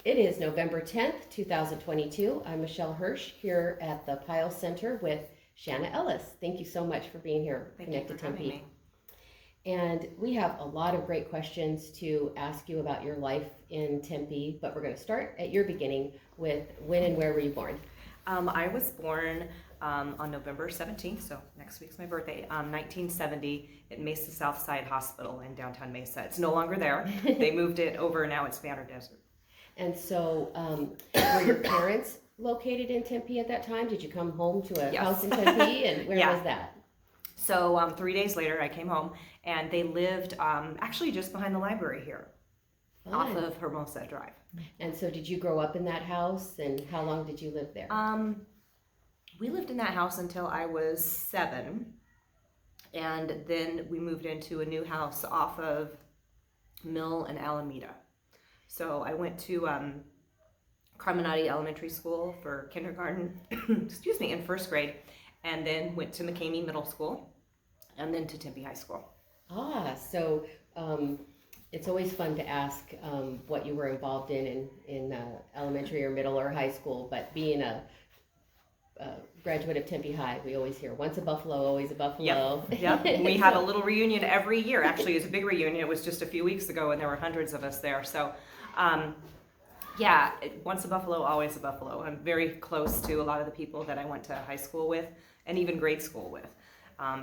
It is November 10th, 2022. I'm Michelle Hirsch here at the Pyle Center with Shana Ellis. Thank you so much for being here, Thank you for Connected having Tempe. me. And we have a lot of great questions to ask you about your life in Tempe, but we're going to start at your beginning with when and where were you born? I was born on November 17th, so next week's my birthday, 1970 at Mesa Southside Hospital in downtown Mesa. It's no longer there. They moved it over, now it's Banner Desert. And so, were your parents located in Tempe at that time? Did you come home to a Yes. house in Tempe, and where Yeah. was that? So 3 days later I came home, and they lived actually just behind the library here off Fun. of Hermosa Drive. And so, did you grow up in that house, and how long did you live there? We lived in that house until I was 7, and then we moved into a new house off of Mill and Alameda. So I went to Carminati Elementary School for kindergarten, excuse me, in first grade, and then went to McCamey Middle School, and then to Tempe High School. So it's always fun to ask what you were involved in elementary or middle or high school, but being a graduate of Tempe High, we always hear once a Buffalo, always a Buffalo. Yep. We had a little reunion every year. Actually, it was a big reunion. It was just a few weeks ago, and there were hundreds of us there. So, once a Buffalo, always a Buffalo. I'm very close to a lot of the people that I went to high school with, and even grade school with.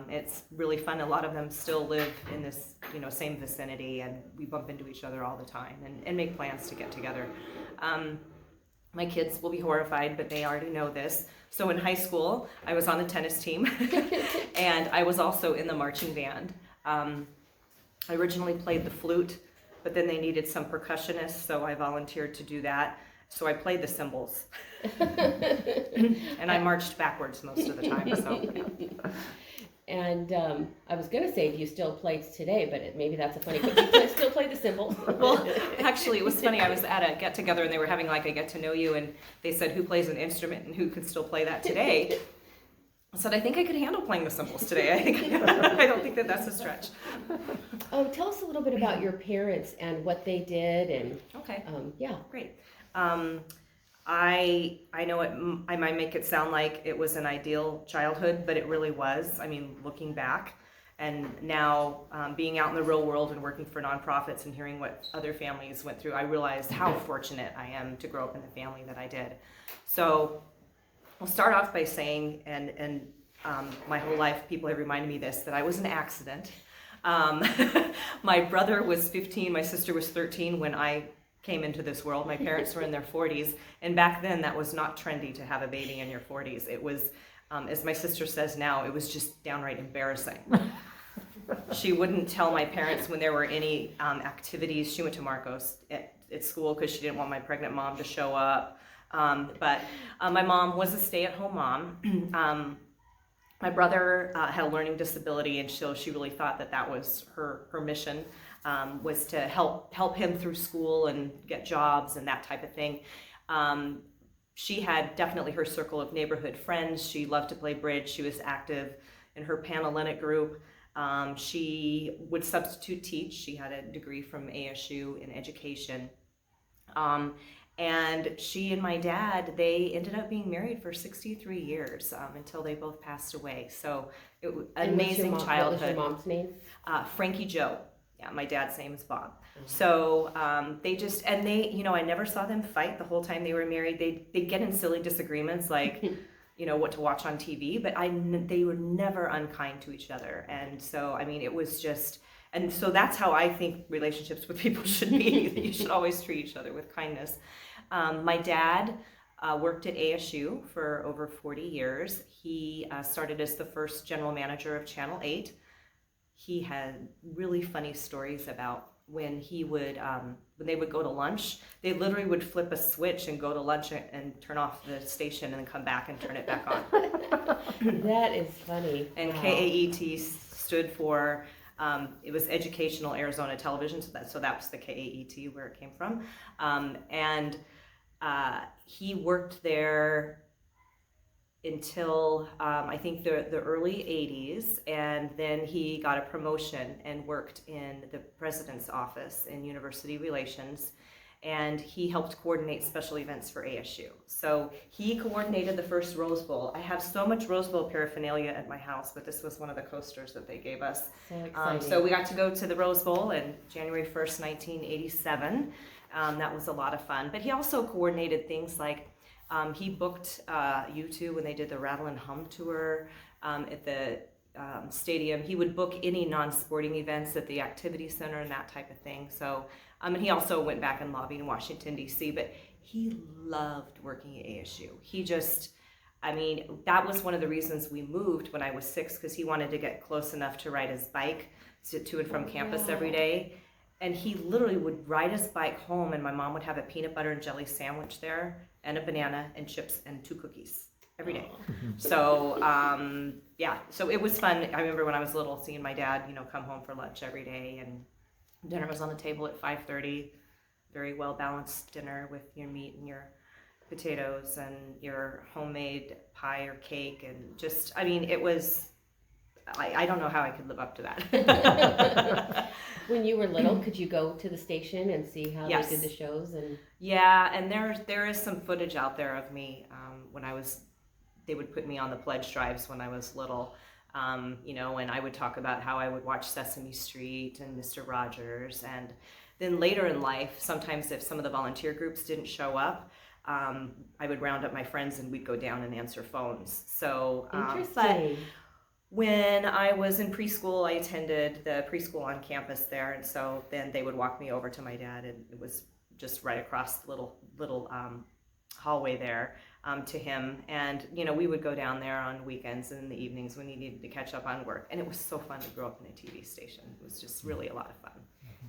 It's really fun. A lot of them still live in this, same vicinity, and we bump into each other all the time and make plans to get together. My kids will be horrified, but they already know this. So in high school, I was on the tennis team, and I was also in the marching band. I originally played the flute, but then they needed some percussionists, so I volunteered to do that. So I played the cymbals, and I marched backwards most of the time. So. Yeah. And I was going to say, do you still play today? But maybe that's a funny question. Do you still play the cymbals? Well, actually, it was funny. I was at a get-together, and they were having like a get-to-know you, and they said, who plays an instrument and who can still play that today? I said, I think I could handle playing the cymbals today. I don't think that's a stretch. Oh, tell us a little bit about your parents and what they did, and okay, yeah, great. I know I might make it sound like it was an ideal childhood, but it really was. I mean, looking back, and now being out in the real world and working for nonprofits and hearing what other families went through, I realized how fortunate I am to grow up in the family that I did. So I'll start off by saying, and my whole life people have reminded me this, that I was an accident. My brother was 15, my sister was 13 when I came into this world. My parents were in their 40s, and back then that was not trendy to have a baby in your 40s. It was, as my sister says now, it was just downright embarrassing. She wouldn't tell my parents when there were any activities. She went to Marcos at school because she didn't want my pregnant mom to show up. But my mom was a stay-at-home mom. My brother had a learning disability, and so she really thought that was her mission. Was to help him through school and get jobs and that type of thing. She had definitely her circle of neighborhood friends. She loved to play bridge. She was active in her Panhellenic group. She would substitute teach. She had a degree from ASU in education. And she and my dad, they ended up being married for 63 years until they both passed away. So it was an amazing childhood. What was your mom's name? Frankie Joe. Yeah, my dad's name is Bob. So I never saw them fight the whole time they were married. They'd get in silly disagreements like, what to watch on TV, but they were never unkind to each other. And so, I mean, it was just, and so that's how I think relationships with people should be. You should always treat each other with kindness. My dad worked at ASU for over 40 years. He started as the first general manager of Channel 8. He had really funny stories about when when they would go to lunch, they literally would flip a switch and go to lunch and turn off the station and then come back and turn it back on. That is funny. And wow. KAET stood for, it was Educational Arizona Television, so that was the KAET where it came from. He worked there until I think the early 80s, and then he got a promotion and worked in the president's office in university relations. and he helped coordinate special events for ASU. So he coordinated the first Rose Bowl. I have so much Rose Bowl paraphernalia at my house, but this was one of the coasters that they gave us. So exciting. So we got to go to the Rose Bowl in January 1st, 1987. That was a lot of fun. But he also coordinated things like he booked U2 when they did the Rattle and Hum tour at the stadium. He would book any non-sporting events at the activity center and that type of thing. So, and he also went back and lobbied in Washington, D.C., but he loved working at ASU. He just, I mean, that was one of the reasons we moved when I was 6, because he wanted to get close enough to ride his bike to and from campus every day. And he literally would ride his bike home, and my mom would have a peanut butter and jelly sandwich there, and a banana and chips and 2 cookies every day. So yeah, so it was fun. I remember when I was little seeing my dad, come home for lunch every day, and dinner was on the table at 5:30. Very well balanced dinner with your meat and your potatoes and your homemade pie or cake, and just, I mean, it was, I don't know how I could live up to that. When you were little, could you go to the station and see how Yes. they did the shows? And Yeah, and there is some footage out there of me when they would put me on the pledge drives when I was little, and I would talk about how I would watch Sesame Street and Mr. Rogers. And then later in life, sometimes if some of the volunteer groups didn't show up, I would round up my friends and we'd go down and answer phones. So, but interesting. when I was in preschool, I attended the preschool on campus there, and so then they would walk me over to my dad, and it was just right across the little hallway there to him. And we would go down there on weekends and in the evenings when he needed to catch up on work, and it was so fun to grow up in a TV station. It was just really a lot of fun.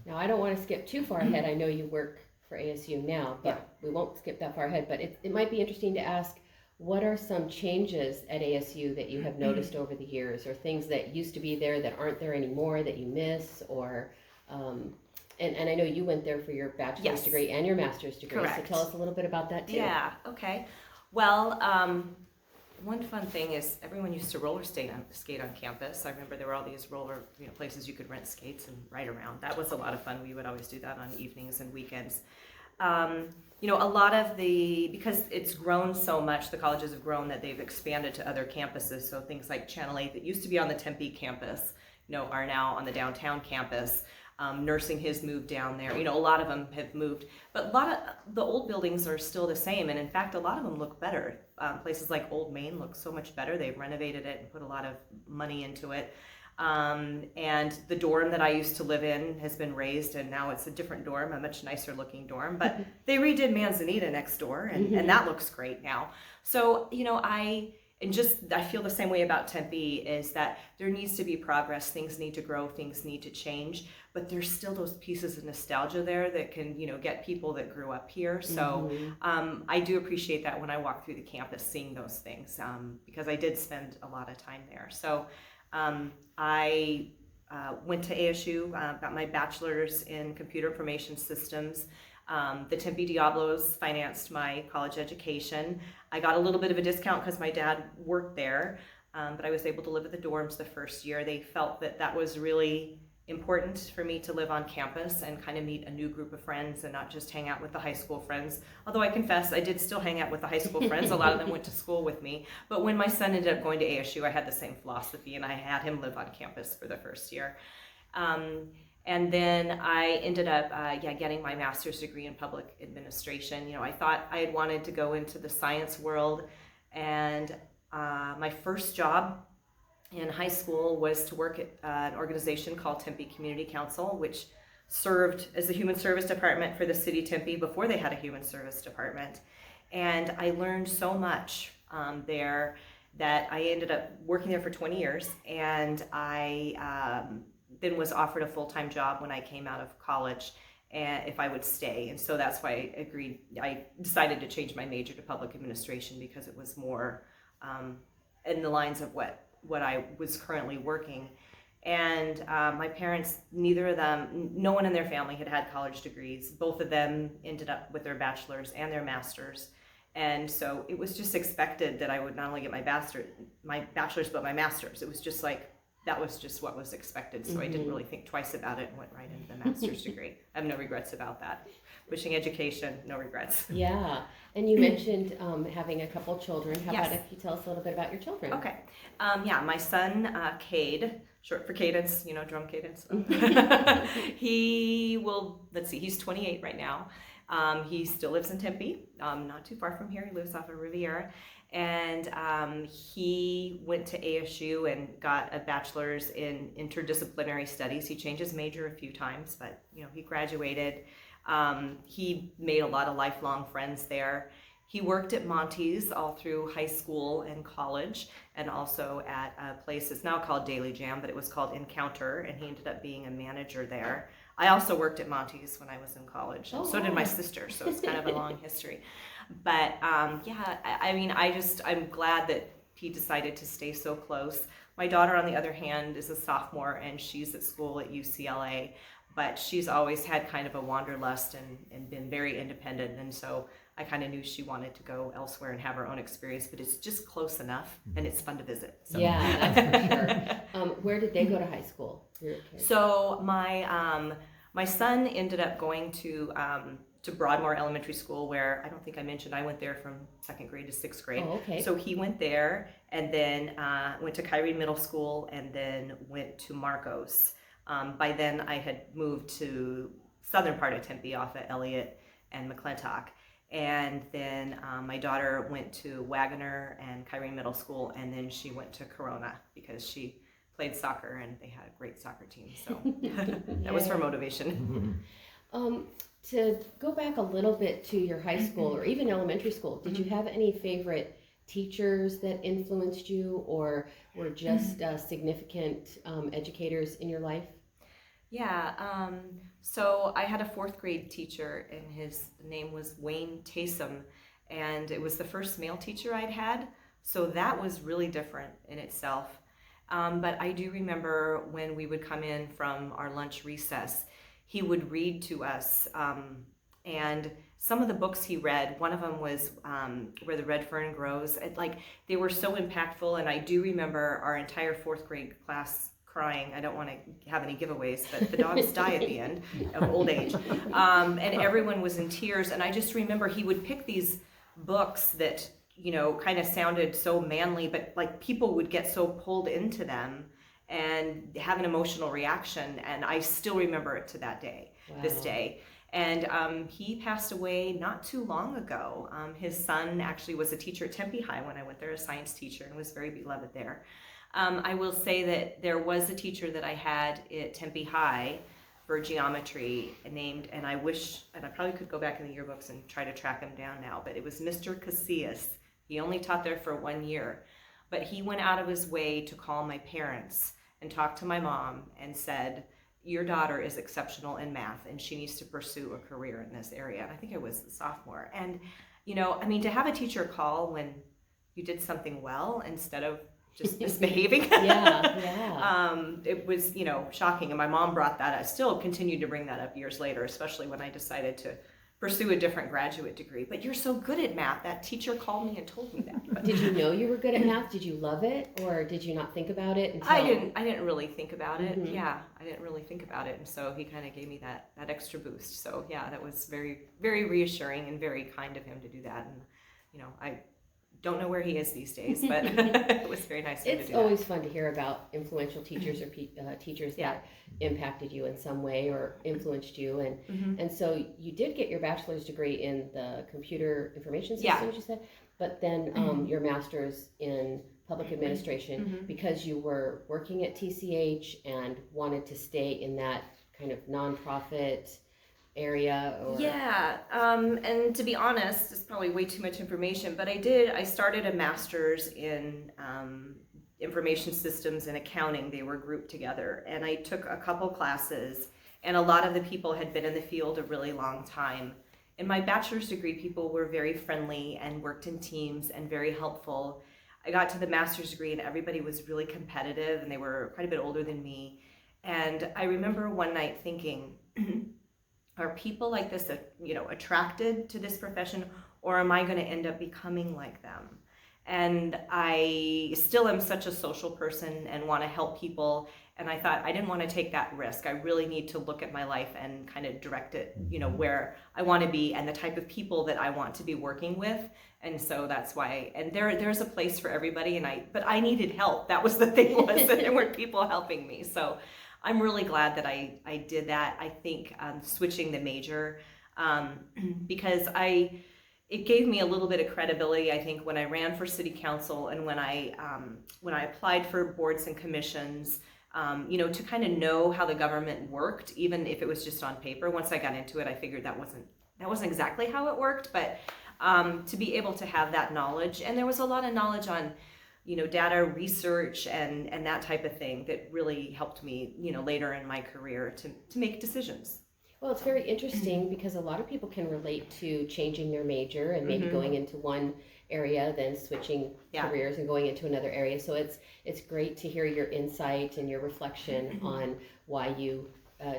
Now, I don't want to skip too far ahead. I know you work for ASU now, but we won't skip that far ahead. But it might be interesting to ask, what are some changes at ASU that you have noticed over the years, or things that used to be there that aren't there anymore that you miss, or and I know you went there for your bachelor's Yes. degree and your master's degree. Correct. So tell us a little bit about that too. Yeah, okay. Well, one fun thing is everyone used to skate on campus. I remember there were all these roller places you could rent skates and ride around. That was a lot of fun. We would always do that on evenings and weekends. A lot of because it's grown so much, the colleges have grown that they've expanded to other campuses. So things like Channel 8 that used to be on the Tempe campus, are now on the downtown campus. Nursing has moved down there. A lot of them have moved, but a lot of the old buildings are still the same. And in fact, a lot of them look better. Places like Old Main look so much better. They've renovated it and put a lot of money into it. And the dorm that I used to live in has been raised, and now it's a different dorm, a much nicer looking dorm. But they redid Manzanita next door, and that looks great now. So, I feel the same way about Tempe, is that there needs to be progress. Things need to grow, things need to change, but there's still those pieces of nostalgia there that can, get people that grew up here. So I do appreciate that when I walk through the campus, seeing those things, because I did spend a lot of time there. So I went to ASU, got my bachelor's in computer information systems. The Tempe Diablos financed my college education. I got a little bit of a discount because my dad worked there, but I was able to live at the dorms the first year. They felt that was really important for me to live on campus and kind of meet a new group of friends and not just hang out with the high school friends. Although I confess, I did still hang out with the high school friends. A lot of them went to school with me. But when my son ended up going to ASU, I had the same philosophy, and I had him live on campus for the first year. And then I ended up getting my master's degree in public administration. I thought I had wanted to go into the science world, and my first job in high school was to work at an organization called Tempe Community Council, which served as the human service department for the city of Tempe before they had a human service department. And I learned so much there that I ended up working there for 20 years, and I then was offered a full-time job when I came out of college, and if I would stay. And so that's why I decided to change my major to public administration, because it was more in the lines of what I was currently working. And my parents, neither of them, no one in their family had college degrees. Both of them ended up with their bachelor's and their master's. And so it was just expected that I would not only get my bachelor's, but my master's. It was just like, that was just what was expected. So I didn't really think twice about it and went right into the master's degree. I have no regrets about that. Wishing education, no regrets. Yeah, and you mentioned having a couple children. How Yes. about if you tell us a little bit about your children? Okay. Yeah, my son, Cade, short for cadence, drum cadence. He's 28 right now. He still lives in Tempe, not too far from here. He lives off of Riviera. And he went to ASU and got a bachelor's in interdisciplinary studies. He changed his major a few times, but he graduated. He made a lot of lifelong friends there. He worked at Monty's all through high school and college, and also at a place that's now called Daily Jam, but it was called Encounter, and he ended up being a manager there. I also worked at Monty's when I was in college, and so did my sister, so it's kind of a long history. But I'm glad that he decided to stay so close. My daughter, on the other hand, is a sophomore, and she's at school at UCLA, but she's always had kind of a wanderlust and been very independent, and so I kind of knew she wanted to go elsewhere and have her own experience, but it's just close enough, and it's fun to visit. So. Yeah, that's for sure. Where did they go to high school? Your kids? So my son ended up going to Broadmoor Elementary School, where I don't think I mentioned I went there from 2nd grade to 6th grade. Oh, okay. So he went there, and then went to Kyrene Middle School, and then went to Marcos. By then I had moved to southern part of Tempe off of Elliott and McClintock. And then my daughter went to Wagoner and Kyrene Middle School, and then she went to Corona because she played soccer and they had a great soccer team. So that was her motivation. To go back a little bit to your high school or even elementary school, did you have any favorite teachers that influenced you or were just significant educators in your life? Yeah, so I had a 4th grade teacher, and his name was Wayne Taysom, and it was the first male teacher I'd had, so that was really different in itself. But I do remember when we would come in from our lunch recess, he would read to us, and some of the books he read, one of them was Where the Red Fern Grows. They were so impactful, and I do remember our entire 4th grade class crying. I don't want to have any giveaways, but the dogs die at the end of old age. And everyone was in tears, and I just remember he would pick these books that, kind of sounded so manly, but people would get so pulled into them and have an emotional reaction, and I still remember it to that day, this day. And he passed away not too long ago. His son actually was a teacher at Tempe High when I went there, a science teacher, and was very beloved there. I will say that there was a teacher that I had at Tempe High for geometry named, and I probably could go back in the yearbooks and try to track him down now, but it was Mr. Casillas. He only taught there for 1 year, but he went out of his way to call my parents and talk to my mom and said, your daughter is exceptional in math and she needs to pursue a career in this area. And I think I was a sophomore. And, to have a teacher call when you did something well instead of just misbehaving. It was, shocking. And my mom brought that up, still continued to bring that up years later, especially when I decided to pursue a different graduate degree. But you're so good at math. That teacher called me and told me that. But did you know you were good at math? Did you love it, or did you not think about it until... I didn't really think about it. Yeah, I didn't really think about it, and so he kind of gave me that extra boost. So yeah, that was very, very reassuring and very kind of him to do that. And I don't know where he is these days, but it was very nice of him to do that. It's always fun to hear about influential teachers or teachers that impacted you in some way or influenced you. And so you did get your bachelor's degree in the computer information systems, you said, but then your master's in public administration because you were working at TCH and wanted to stay in that kind of nonprofit area? Or... Yeah, and to be honest, it's probably way too much information, but I started a master's in information systems and accounting. They were grouped together, and I took a couple classes, and a lot of the people had been in the field a really long time. In my bachelor's degree, people were very friendly and worked in teams and very helpful. I got to the master's degree and everybody was really competitive, and they were quite a bit older than me. And I remember one night thinking, are people like this, attracted to this profession, or am I going to end up becoming like them? And I still am such a social person and want to help people. And I thought I didn't want to take that risk. I really need to look at my life and kind of direct it, where I want to be and the type of people that I want to be working with. And so that's why, and there's a place for everybody. But I needed help. That was the thing, was that there weren't people helping me. So I'm really glad that I did that. I think switching the major, because it gave me a little bit of credibility, I think, when I ran for city council and when I applied for boards and commissions, to kind of know how the government worked, even if it was just on paper. Once I got into it, I figured that wasn't exactly how it worked, but to be able to have that knowledge. And there was a lot of knowledge on, data research and that type of thing that really helped me, later in my career to make decisions. Well, it's very interesting because a lot of people can relate to changing their major and maybe going into one area, then switching careers and going into another area. So it's great to hear your insight and your reflection on why you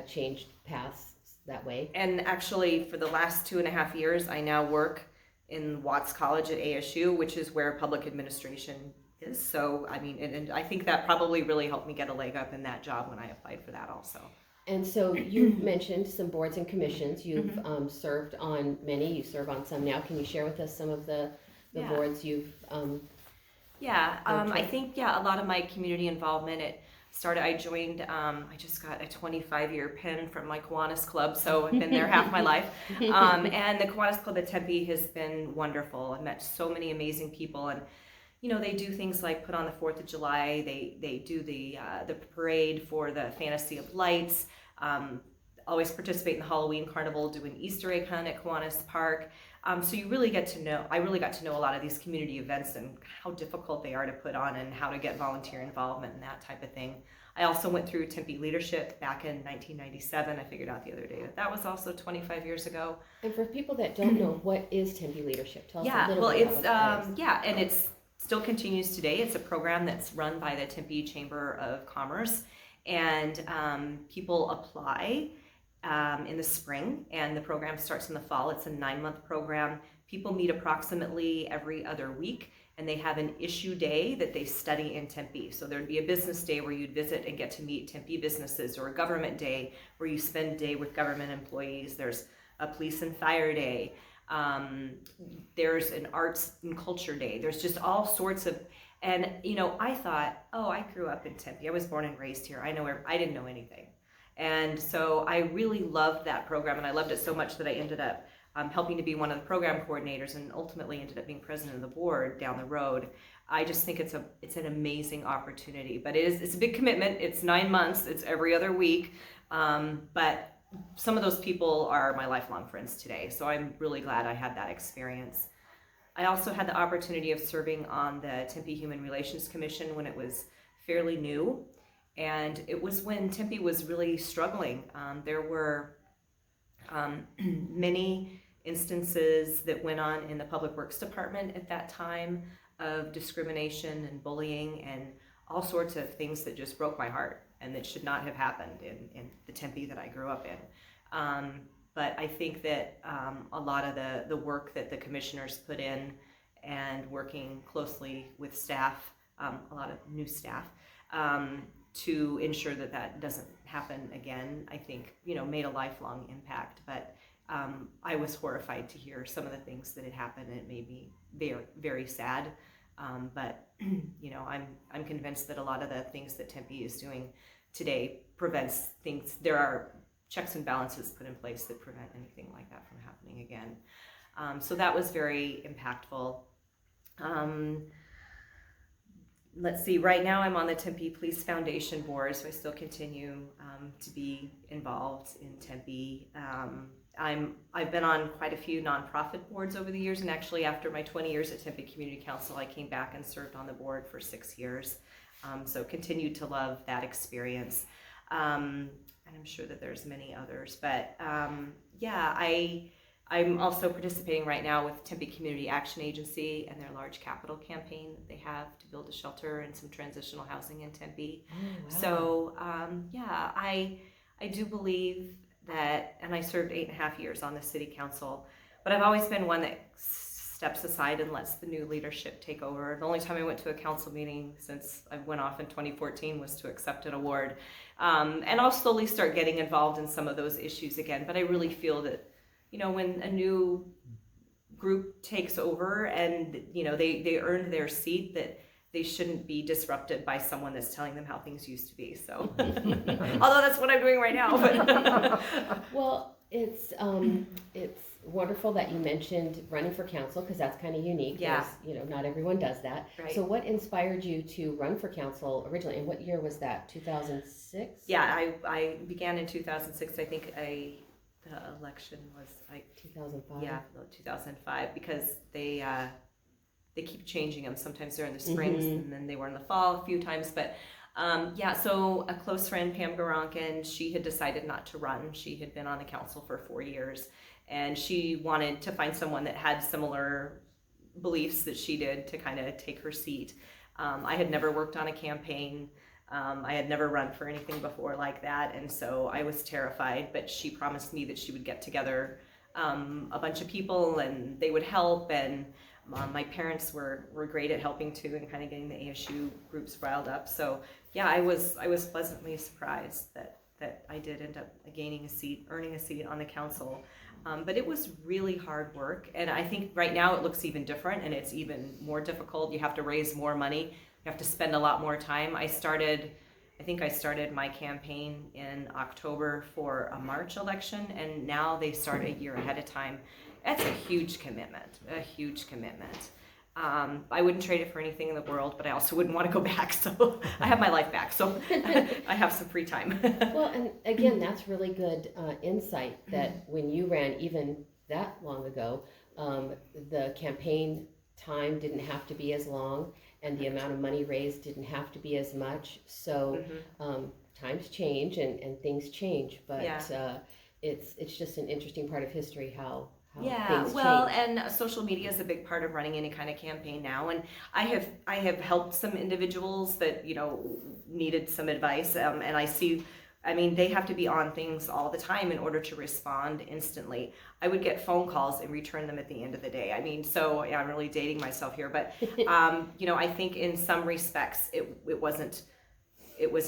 changed paths that way. And actually, for the last 2.5 years, I now work in Watts College at ASU, which is where public administration is. So, I mean, and I think that probably really helped me get a leg up in that job when I applied for that also. And so you mentioned some boards and commissions. You've served on many. You serve on some now. Can you share with us some of the boards you've I think a lot of my community involvement, it started, I joined, I just got a 25-year pin from my Kiwanis Club, so I've been there half my life. And the Kiwanis Club at Tempe has been wonderful. I've met so many amazing people, and they do things like put on the 4th of July. They do the parade for the Fantasy of Lights. Always participate in the Halloween Carnival, do an Easter egg hunt at Kiwanis Park. So you really get to know, I really got to know a lot of these community events and how difficult they are to put on and how to get volunteer involvement and that type of thing. I also went through Tempe Leadership back in 1997. I figured out the other day that was also 25 years ago. And for people that don't know, what is Tempe Leadership? Tell us a little bit it's about what that is. and it's still continues today. It's a program that's run by the Tempe Chamber of Commerce, and people apply in the spring, and the program starts in the fall. It's a 9-month program. People meet approximately every other week, and they have an issue day that they study in Tempe. So there'd be a business day where you'd visit and get to meet Tempe businesses, or a government day where you spend a day with government employees. There's a police and fire day. There's an arts and culture day. There's just all sorts of, and I thought, I grew up in Tempe. I was born and raised here. I didn't know anything. And so I really loved that program, and I loved it so much that I ended up helping to be one of the program coordinators, and ultimately ended up being president of the board down the road. I just think it's an amazing opportunity, but it's a big commitment. It's 9 months. It's every other week, but some of those people are my lifelong friends today, so I'm really glad I had that experience. I also had the opportunity of serving on the Tempe Human Relations Commission when it was fairly new, and it was when Tempe was really struggling. There were many instances that went on in the Public Works Department at that time of discrimination and bullying and all sorts of things that just broke my heart and that should not have happened in the Tempe that I grew up in. But I think that a lot of the work that the commissioners put in, and working closely with staff, a lot of new staff, to ensure that doesn't happen again, I think, made a lifelong impact. But I was horrified to hear some of the things that had happened, and it made me very, very sad. But I'm convinced that a lot of the things that Tempe is doing today prevents things. There are checks and balances put in place that prevent anything like that from happening again. So that was very impactful. Let's see, right now I'm on the Tempe Police Foundation board, so I still continue to be involved in Tempe. I've been on quite a few nonprofit boards over the years, and actually after my 20 years at Tempe Community Council, I came back and served on the board for 6 years. So continued to love that experience. And I'm sure that there's many others, but I'm also participating right now with Tempe Community Action Agency and their large capital campaign that they have to build a shelter and some transitional housing in Tempe. Oh, wow. So I do believe that, and I served 8.5 years on the city council, but I've always been one that steps aside and lets the new leadership take over. The only time I went to a council meeting since I went off in 2014 was to accept an award. And I'll slowly start getting involved in some of those issues again. But I really feel that, when a new group takes over and, they earned their seat, that they shouldn't be disrupted by someone that's telling them how things used to be. So, although that's what I'm doing right now. But Well, it's wonderful that you mentioned running for council, because that's kind of unique. Yeah. Not everyone does that. Right. So what inspired you to run for council originally, and what year was that? 2006? Yeah, I began in 2006. I think the election was 2005. Yeah, 2005, because they keep changing them. Sometimes they're in the springs, and then they were in the fall a few times. But so a close friend, Pam Garankin, she had decided not to run. She had been on the council for 4 years, and she wanted to find someone that had similar beliefs that she did to kind of take her seat. I had never worked on a campaign. I had never run for anything before like that, and so I was terrified, but she promised me that she would get together a bunch of people and they would help, and my parents were great at helping too, and kind of getting the ASU groups riled up. So yeah, I was pleasantly surprised that I did end up earning a seat on the council. But it was really hard work, and I think right now it looks even different, and it's even more difficult. You have to raise more money. You have to spend a lot more time. I think I started my campaign in October for a March election, and now they start a year ahead of time. That's a huge commitment, I wouldn't trade it for anything in the world, but I also wouldn't want to go back. So I have my life back, so I have some free time. Well, and again, that's really good insight, that when you ran even that long ago, the campaign time didn't have to be as long, and the amount of money raised didn't have to be as much. So times change and things change, but it's just an interesting part of history how things change. And social media is a big part of running any kind of campaign now, and I have helped some individuals that needed some advice, and I see, they have to be on things all the time in order to respond instantly. I would get phone calls and return them at the end of the day. So I'm really dating myself here, but I think in some respects it was an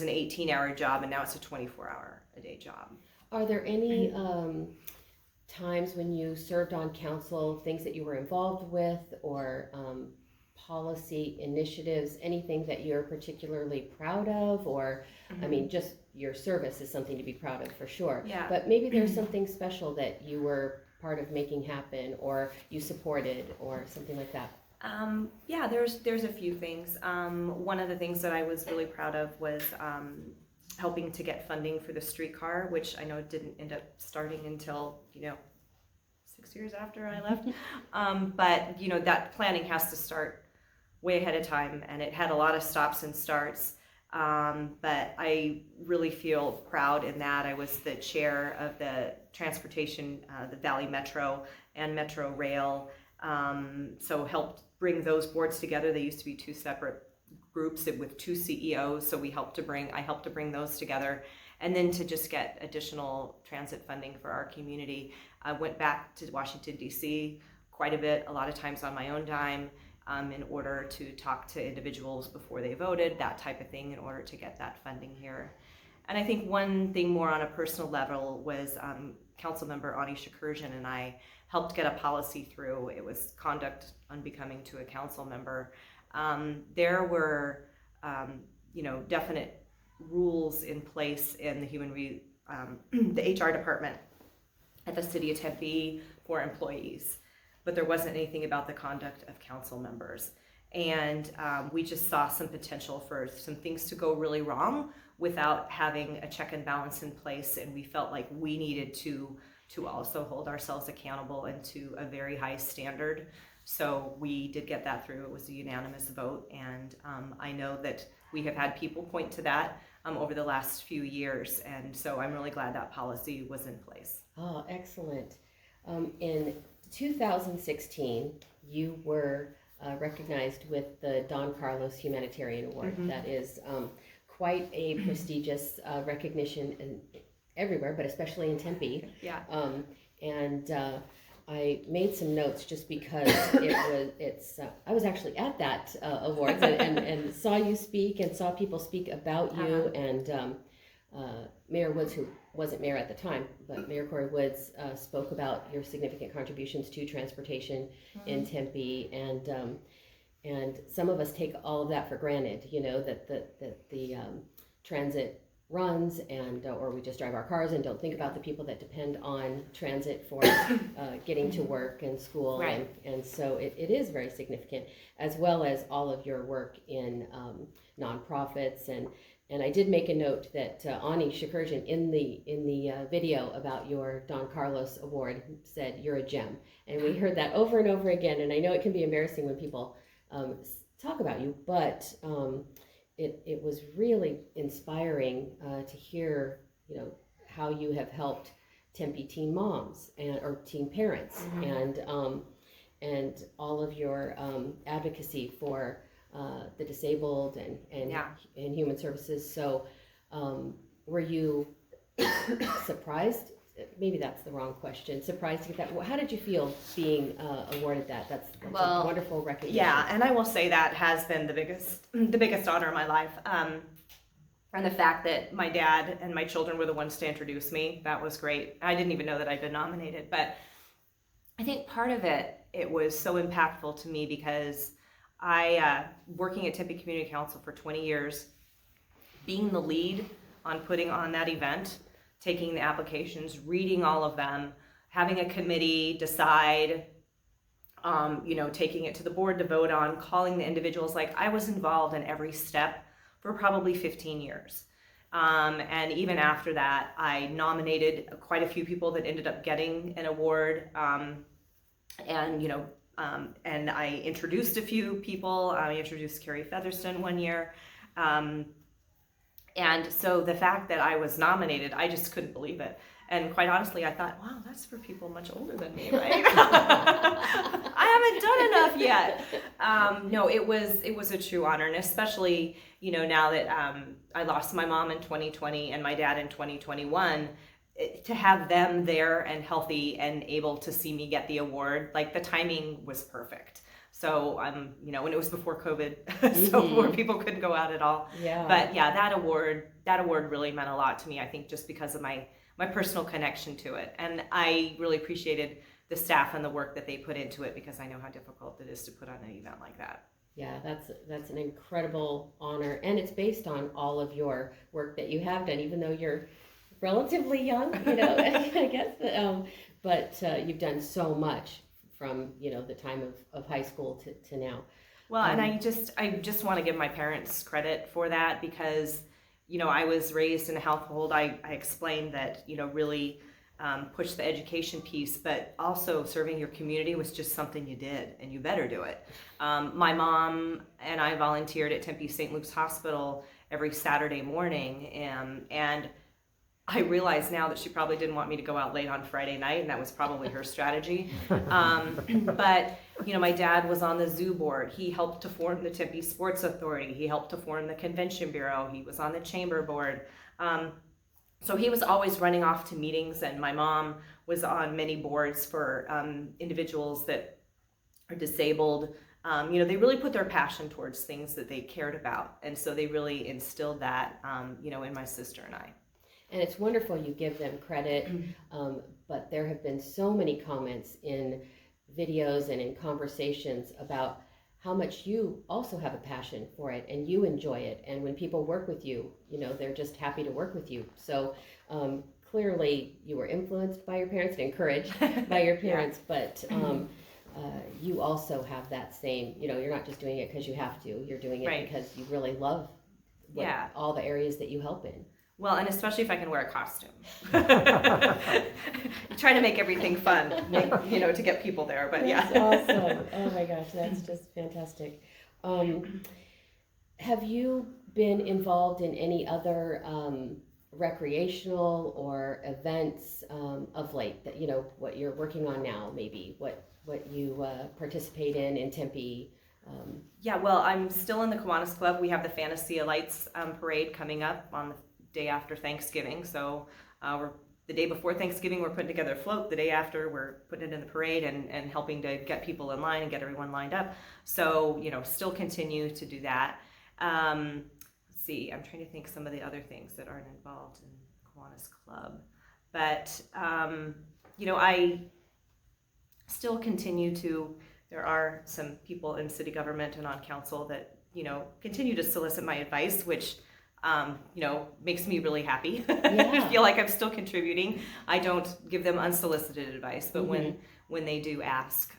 18-hour job, and now it's a 24-hour-a-day job. Are there any times when you served on council, things that you were involved with, or policy initiatives, anything that you're particularly proud of, or just your service is something to be proud of for sure. Yeah. But maybe there's something special that you were part of making happen, or you supported, or something like that. There's a few things. One of the things that I was really proud of was helping to get funding for the streetcar, which I know didn't end up starting until 6 years after I left. But that planning has to start way ahead of time, and it had a lot of stops and starts. But I really feel proud in that I was the chair of the transportation, the Valley Metro and Metro Rail. So helped bring those boards together. They used to be two separate groups with two CEOs, so I helped to bring those together, and then to just get additional transit funding for our community. I went back to Washington, D.C. quite a bit, a lot of times on my own dime, in order to talk to individuals before they voted, that type of thing, in order to get that funding here. And I think one thing more on a personal level was Councilmember Ani Shakurjan and I helped get a policy through. It was conduct unbecoming to a council member. There were, definite rules in place in the HR department at the city of Tempe for employees, but there wasn't anything about the conduct of council members. And we just saw some potential for some things to go really wrong without having a check and balance in place, and we felt like we needed to also hold ourselves accountable and to a very high standard. So we did get that through. It was a unanimous vote, and I know that we have had people point to that over the last few years, and so I'm really glad that policy was in place. Oh, excellent. In 2016, you were recognized with the Don Carlos Humanitarian Award. That is quite a prestigious recognition everywhere, but especially in Tempe. Yeah. I made some notes just because I was actually at that awards and saw you speak and saw people speak about you, and Mayor Woods, who wasn't mayor at the time, but Mayor Corey Woods spoke about your significant contributions to transportation in Tempe, and some of us take all of that for granted, that the transit runs, and or we just drive our cars and don't think about the people that depend on transit for getting to work and school. Right. And so it is very significant, as well as all of your work in nonprofits. And I did make a note that Ani Shakurjan in the video about your Don Carlos Award said you're a gem, and we heard that over and over again. And I know it can be embarrassing when people talk about you, but it was really inspiring to hear, how you have helped Tempe teen moms or teen parents, and all of your advocacy for the disabled and human services. So, were you surprised? Maybe that's the wrong question. Surprised to get that? How did you feel being awarded that? That's a wonderful recognition. Yeah, and I will say that has been the biggest honor of my life. And the fact that my dad and my children were the ones to introduce me, that was great. I didn't even know that I'd been nominated, but I think part of it was so impactful to me because I, working at Tempe Community Council for 20 years, being the lead on putting on that event, taking the applications, reading all of them, having a committee decide, taking it to the board to vote on, calling the individuals. Like, I was involved in every step for probably 15 years. And even after that, I nominated quite a few people that ended up getting an award. And I introduced a few people. I introduced Carrie Featherston one year. And so the fact that I was nominated, I just couldn't believe it. And quite honestly, I thought, wow, that's for people much older than me, right? I haven't done enough yet. No, it was a true honor. And especially, now that I lost my mom in 2020 and my dad in 2021, to have them there and healthy and able to see me get the award, like, the timing was perfect. So and it was before COVID, so where people couldn't go out at all. Yeah. But yeah, that award really meant a lot to me. I think just because of my personal connection to it, and I really appreciated the staff and the work that they put into it, because I know how difficult it is to put on an event like that. Yeah, that's an incredible honor, and it's based on all of your work that you have done, even though you're relatively young, I guess. But you've done so much from the time of high school to now. Well, and I just want to give my parents credit for that, because I was raised in a household. I explained that really push the education piece, but also serving your community was just something you did, and you better do it. My mom and I volunteered at Tempe St. Luke's Hospital every Saturday morning, and I realize now that she probably didn't want me to go out late on Friday night, and that was probably her strategy. But my dad was on the zoo board. He helped to form the Tempe Sports Authority. He helped to form the Convention Bureau. He was on the chamber board. So he was always running off to meetings, and my mom was on many boards for individuals that are disabled. They really put their passion towards things that they cared about, and so they really instilled that, in my sister and I. And it's wonderful you give them credit, but there have been so many comments in videos and in conversations about how much you also have a passion for it and you enjoy it. And when people work with you, they're just happy to work with you. So clearly you were influenced by your parents and encouraged by your parents, but you also have that same, you're not just doing it because you have to, you're doing it because you really love all the areas that you help in. Well, and especially if I can wear a costume. Try to make everything fun, to get people there, but that's awesome. Oh my gosh, that's just fantastic. Have you been involved in any other recreational or events of late that, what you're working on now, maybe what you participate in Tempe? Yeah, well, I'm still in the Kiwanis Club. We have the Fantasia Lights parade coming up on the day after Thanksgiving, so we're the day before Thanksgiving, we're putting together a float. The day after, we're putting it in the parade and helping to get people in line and get everyone lined up. So, you know, still continue to do that. Let's see, I'm trying to think some of the other things that aren't involved in Kiwanis Club. But, you know, I still continue to, there are some people in city government and on council that, you know, continue to solicit my advice, which you know, makes me really happy. I feel like I'm still contributing. I don't give them unsolicited advice, but when they do ask,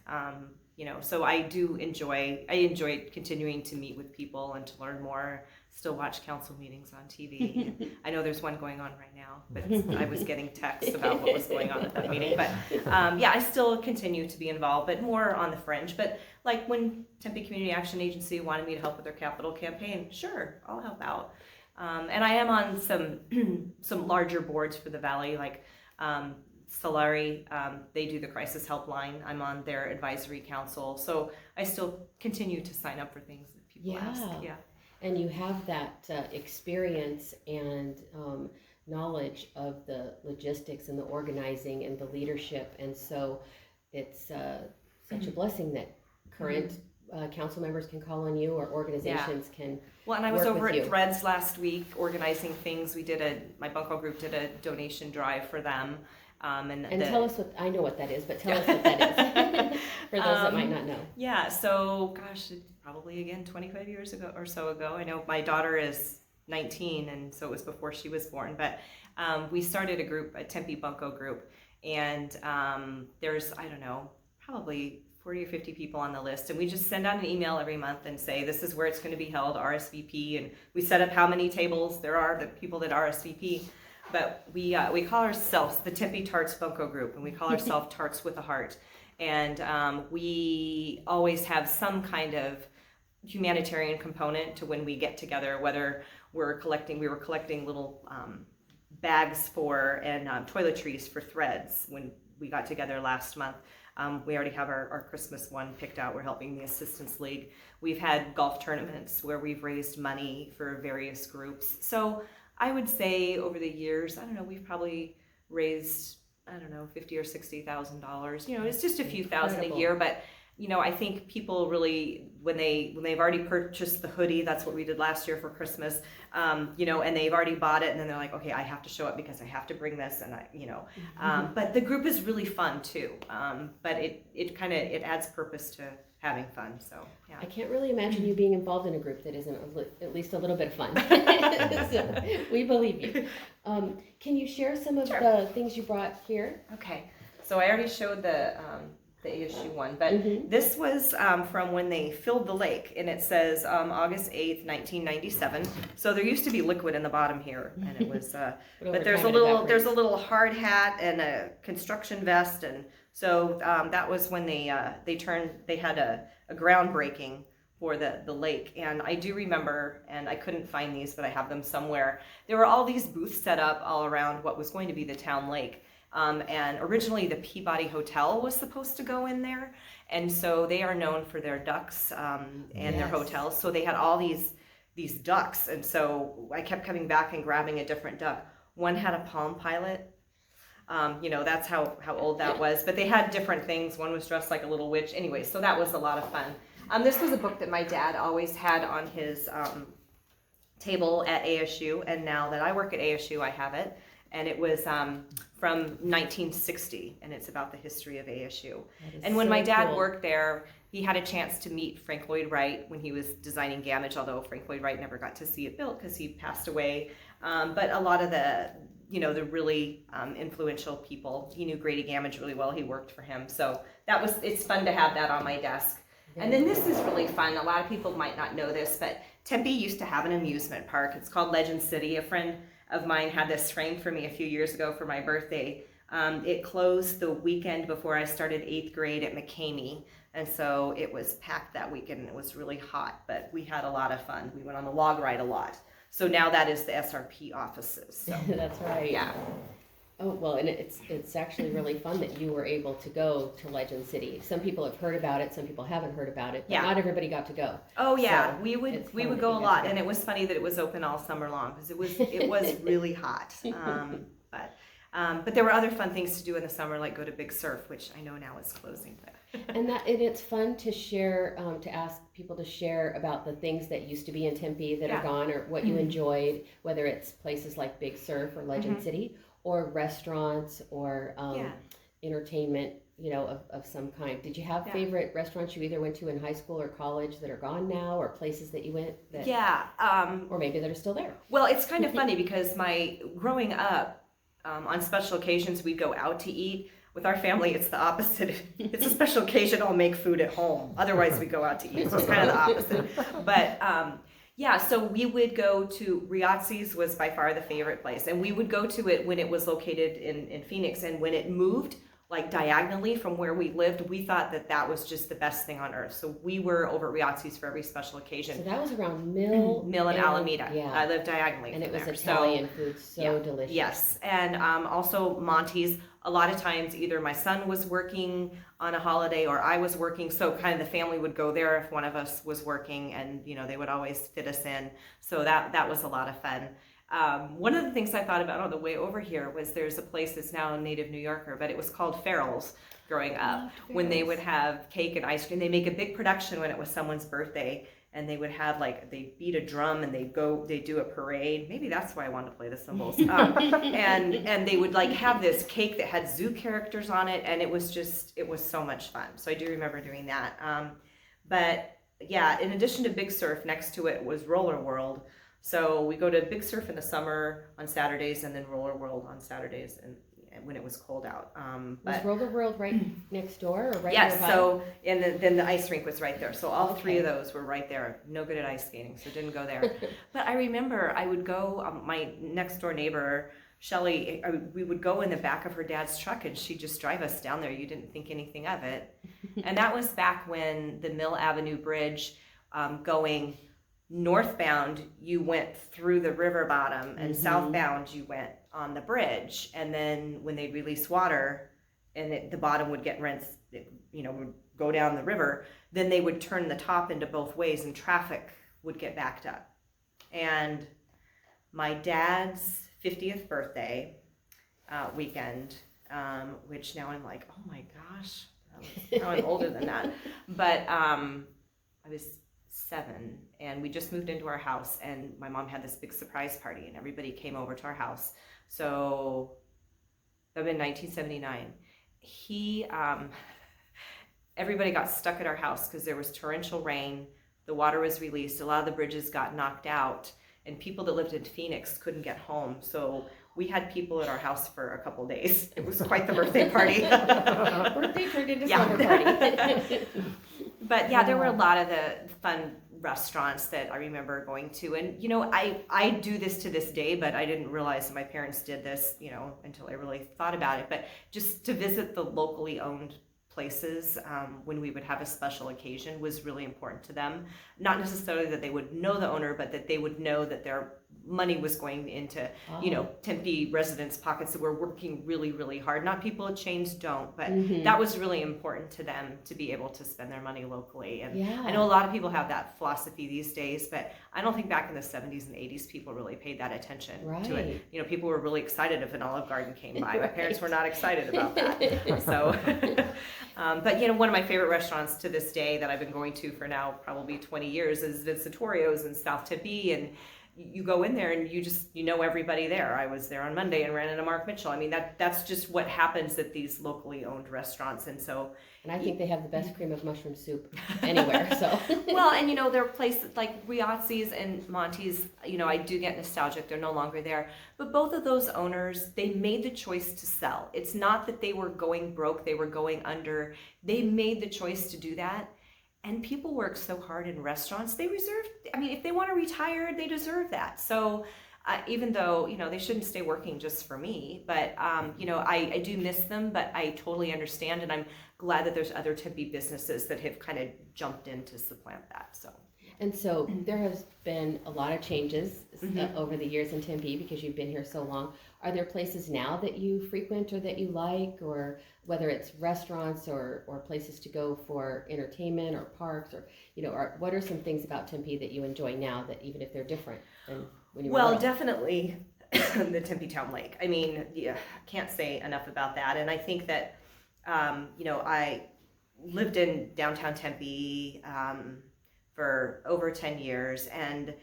you know, so I enjoy continuing to meet with people and to learn more. Still watch council meetings on TV. I know there's one going on right now, but I was getting texts about what was going on at that meeting. But yeah, I still continue to be involved, but more on the fringe. But like when Tempe Community Action Agency wanted me to help with their capital campaign, sure, I'll help out. And I am on some larger boards for the Valley, like Solari, they do the crisis helpline. I'm on their advisory council. So I still continue to sign up for things that people ask. Yeah. And you have that experience and knowledge of the logistics and the organizing and the leadership. And so it's such a blessing that current council members can call on you, or organizations can. Well, and I was over at Threads last week organizing things. We did my Bunko group did a donation drive for them. And tell us what, I know what that is, but tell us what that is for those that might not know. Yeah, so gosh, probably again 25 years ago or so ago. I know my daughter is 19, and so it was before she was born. But we started a group, a Tempe Bunko group, and there's, I don't know, probably 40 or 50 people on the list, and we just send out an email every month and say this is where it's going to be held, RSVP, and we set up how many tables there are, the people that RSVP. But we call ourselves the Tempe Tarts Bunko Group, and we call ourselves Tarts with a Heart. And we always have some kind of humanitarian component to when we get together, whether we were collecting little bags for and toiletries for Threads when we got together last month. We already have our Christmas one picked out. We're helping the Assistance League. We've had golf tournaments where we've raised money for various groups. So I would say over the years, I don't know, we've probably raised, I don't know, $50,000 or $60,000. You know, it's just a few thousand a year, but you know, I think people really, when they've already purchased the hoodie, that's what we did last year for Christmas, you know, and they've already bought it, and then they're like, okay, I have to show up because I have to bring this, and but the group is really fun too. But it adds purpose to having fun. So yeah. I can't really imagine you being involved in a group that isn't at least a little bit fun. So we believe you. Can you share some of the things you brought here? Okay. So I already showed the ASU one, but this was from when they filled the lake, and it says August 8th, 1997. So there used to be liquid in the bottom here, and it was, but there's a little hard hat and a construction vest, and so that was when they had a groundbreaking for the lake. And I do remember, and I couldn't find these, but I have them somewhere. There were all these booths set up all around what was going to be the town lake. And originally the Peabody Hotel was supposed to go in there, and so they are known for their ducks and their hotels. So they had all these ducks, and so I kept coming back and grabbing a different duck. One had a Palm Pilot. You know, that's how old that was. But they had different things. One was dressed like a little witch. Anyway, so that was a lot of fun. This was a book that my dad always had on his table at ASU, and now that I work at ASU, I have it. And it was from 1960, and it's about the history of ASU. And when my dad worked there, he had a chance to meet Frank Lloyd Wright when he was designing Gamage, although Frank Lloyd Wright never got to see it built because he passed away. But a lot of the really influential people, he knew Grady Gamage really well. He worked for him. So it's fun to have that on my desk. And then this is really fun. A lot of people might not know this, but Tempe used to have an amusement park. It's called Legend City. A friend of mine had this framed for me a few years ago for my birthday. It closed the weekend before I started 8th grade at McCamey, and so it was packed that weekend, and it was really hot, but we had a lot of fun. We went on the log ride a lot. So now that is the SRP offices. So. That's right. Yeah. Oh, well, and it's actually really fun that you were able to go to Legend City. Some people have heard about it, some people haven't heard about it, but not everybody got to go. Oh yeah, so we would go a lot, and it was funny that it was open all summer long because it was really hot. But But there were other fun things to do in the summer, like go to Big Surf, which I know now is closing. And it's fun to share, to ask people to share about the things that used to be in Tempe that are gone, or what you enjoyed, whether it's places like Big Surf or Legend City, or restaurants or entertainment, of some kind. Did you have favorite restaurants you either went to in high school or college that are gone now, or places that you went that, or maybe that are still there? Well, it's kind of funny because growing up, on special occasions, we'd go out to eat. With our family, it's the opposite. It's a special occasion, I'll make food at home. Otherwise, we go out to eat. So it's kind of the opposite. But so we would go to Riazzi's was by far the favorite place. And we would go to it when it was located in Phoenix. And when it moved, like diagonally from where we lived, we thought that was just the best thing on earth. So we were over at Riazzi's for every special occasion. So that was around Mill and Alameda. Yeah. I lived diagonally and from it was there. Italian food, so delicious. Yes, and also Monty's. A lot of times either my son was working on a holiday or I was working, so kind of the family would go there if one of us was working, and they would always fit us in. So that was a lot of fun. One of the things I thought about on the way over here was there's a place that's now a native New Yorker, but it was called Farrell's growing up, when they would have cake and ice cream. They make a big production when it was someone's birthday, and they would have they beat a drum and they do a parade. Maybe that's why I wanted to play the cymbals. And they would have this cake that had zoo characters on it, and it was so much fun. So I do remember doing that. But yeah, in addition to Big Surf, next to it was Roller World. So we go to Big Surf in the summer on Saturdays, and then Roller World on Saturdays, and when it was cold out. Was Roller World right next door or right yes, nearby? So then the ice rink was right there. So all three of those were right there. No good at ice skating, so didn't go there. But I remember I would go, my next door neighbor, Shelly, we would go in the back of her dad's truck and she'd just drive us down there. You didn't think anything of it. And that was back when the Mill Avenue Bridge, going northbound, you went through the river bottom, and southbound you went on the bridge. And then when they'd release water and the bottom would get rinsed, would go down the river, then they would turn the top into both ways and traffic would get backed up. And my dad's 50th birthday weekend, which now I'm like, oh my gosh, now I'm older than that. But I was 7, and we just moved into our house, and my mom had this big surprise party, and everybody came over to our house. So that was in 1979. Everybody got stuck at our house because there was torrential rain. The water was released. A lot of the bridges got knocked out, and people that lived in Phoenix couldn't get home. So we had people at our house for a couple days. It was quite the birthday party. Birthday turned into summer party. But yeah, there were a lot of the fun restaurants that I remember going to. And, I do this to this day, but I didn't realize that my parents did this, until I really thought about it. But just to visit the locally owned places when we would have a special occasion was really important to them. Not necessarily that they would know the owner, but that they would know that their money was going into, Tempe residents' pockets that were working really, really hard. Not people at chains don't, but that was really important to them to be able to spend their money locally. And I know a lot of people have that philosophy these days, but I don't think back in the 70s and 80s people really paid that attention to it. People were really excited if an Olive Garden came by. My parents were not excited about that. So, but one of my favorite restaurants to this day that I've been going to for now probably 20 years is Vincentorio's in South Tempe, and you go in there and you know everybody there. I was there on Monday and ran into Mark Mitchell. I mean, that's just what happens at these locally owned restaurants. And so, and I think they have the best cream of mushroom soup anywhere. So well, and there are places like Riazzi's and Monty's. I do get nostalgic. They're no longer there, but both of those owners, they made the choice to sell. It's not that they were going broke; they were going under. They made the choice to do that. And people work so hard in restaurants. If they want to retire, they deserve that. So even though, they shouldn't stay working just for me, but, I do miss them, but I totally understand. And I'm glad that there's other Tempe businesses that have kind of jumped in to supplant that. So. And so there has been a lot of changes over the years in Tempe because you've been here so long. Are there places now that you frequent or that you like, or whether it's restaurants or places to go for entertainment or parks, or what are some things about Tempe that you enjoy now that even if they're different than when you were Well, little? definitely the Tempe Town Lake. I mean, yeah, can't say enough about that. And I think that, I lived in downtown Tempe for over 10 years and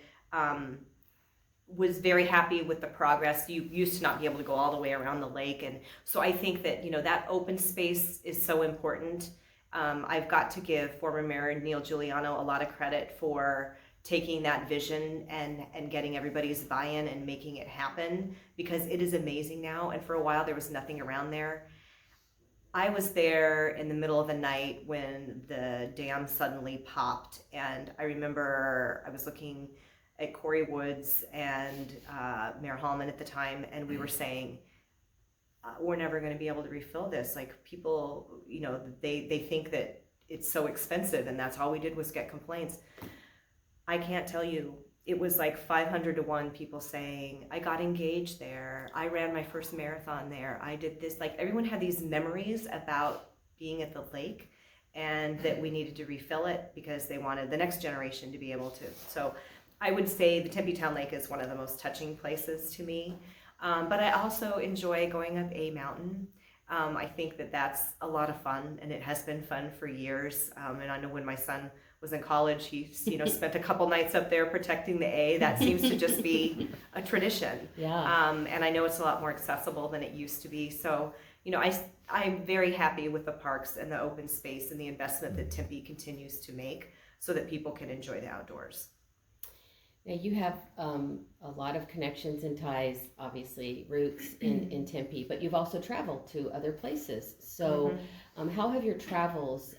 was very happy with the progress. You used to not be able to go all the way around the lake. And so I think that, that open space is so important. I've got to give former Mayor Neil Giuliano a lot of credit for taking that vision and getting everybody's buy-in and making it happen, because it is amazing now. And for a while there was nothing around there. I was there in the middle of the night when the dam suddenly popped, and I remember I was looking at Corey Woods and Mayor Hallman at the time, and we were saying, we're never going to be able to refill this. Like, people, they think that it's so expensive, and that's all we did was get complaints. I can't tell you, it was like 500 to 1 people saying, I got engaged there, I ran my first marathon there, I did this. Like, everyone had these memories about being at the lake, and that we needed to refill it because they wanted the next generation to be able to. So I would say the Tempe Town Lake is one of the most touching places to me. But I also enjoy going up a mountain. I think that that's a lot of fun, and it has been fun for years. And I know when my son was in college, he spent a couple nights up there protecting the A. That seems to just be a tradition. Yeah. And I know it's a lot more accessible than it used to be. So, I'm very happy with the parks and the open space and the investment that Tempe continues to make so that people can enjoy the outdoors. Now, you have a lot of connections and ties, obviously, roots in Tempe, but you've also traveled to other places. So how have your travels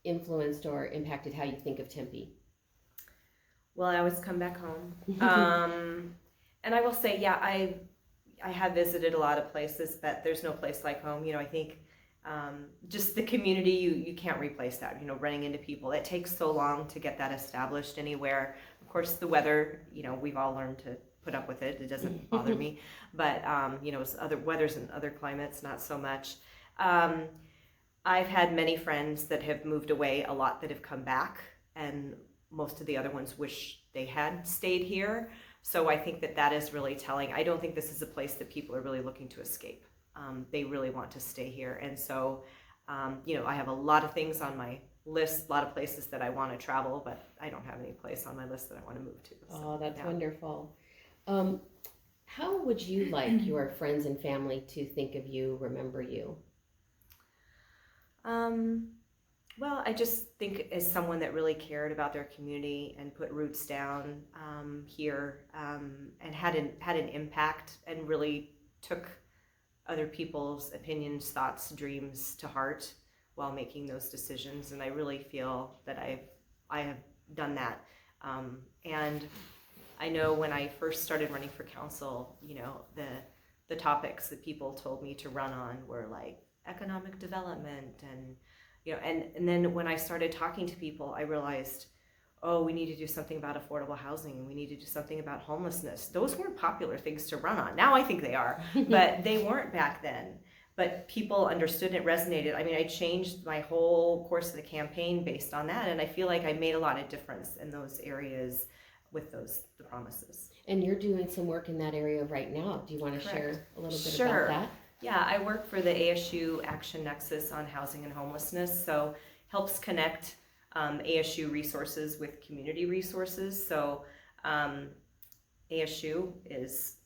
influenced or impacted how you think of Tempe? Well, I always come back home. And I will say, yeah, I have visited a lot of places, but there's no place like home. I think just the community, you can't replace that. Running into people, it takes so long to get that established anywhere. Of course, the weather, we've all learned to put up with it. It doesn't bother me. But, it's other weathers and other climates, not so much. I've had many friends that have moved away, a lot that have come back, and most of the other ones wish they had stayed here. So I think that is really telling. I don't think this is a place that people are really looking to escape. They really want to stay here. And so, I have a lot of things on my list, a lot of places that I want to travel, but I don't have any place on my list that I want to move to. So, oh, that's wonderful. How would you like your friends and family to think of you, remember you? Well, I just think as someone that really cared about their community and put roots down here, and had an impact and really took other people's opinions, thoughts, dreams to heart while making those decisions. And I really feel that I have done that. And I know when I first started running for council, the topics that people told me to run on were like economic development and and then when I started talking to people, I realized, oh, we need to do something about affordable housing. We need to do something about homelessness. Those weren't popular things to run on. Now I think they are, but they weren't back then. But people understood, it resonated. I mean, I changed my whole course of the campaign based on that, and I feel like I made a lot of difference in those areas with the promises. And you're doing some work in that area right now. Do you want to share a little bit Sure. about that? Yeah, I work for the ASU Action Nexus on housing and homelessness, so helps connect ASU resources with community resources. So ASU is